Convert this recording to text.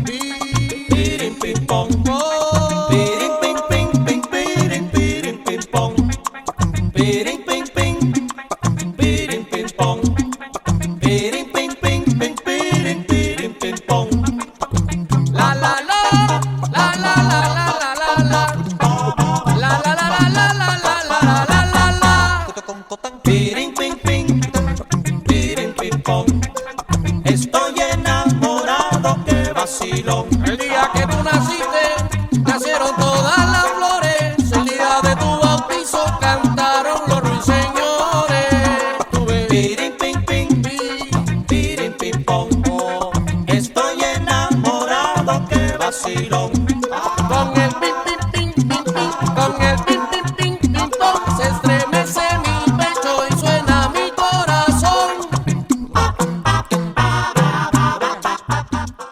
pirin ping pong, pirin ping ping ping pirin pirin ping pong, pirin ping ping, pirin ping pong, pirin ping ping ping pirin pirin ping pong. La la la la la la la la la la la la la la la la la la la la. Pirin ping ping, pirin ping pong. Estoy enamorado, qué vacilón. El día que tú naciste, nacieron todas las flores. El día de tu bautizo cantaron los ruiseñores. Pirin ping ping, pirin ping pong. Estoy enamorado, qué vacilón.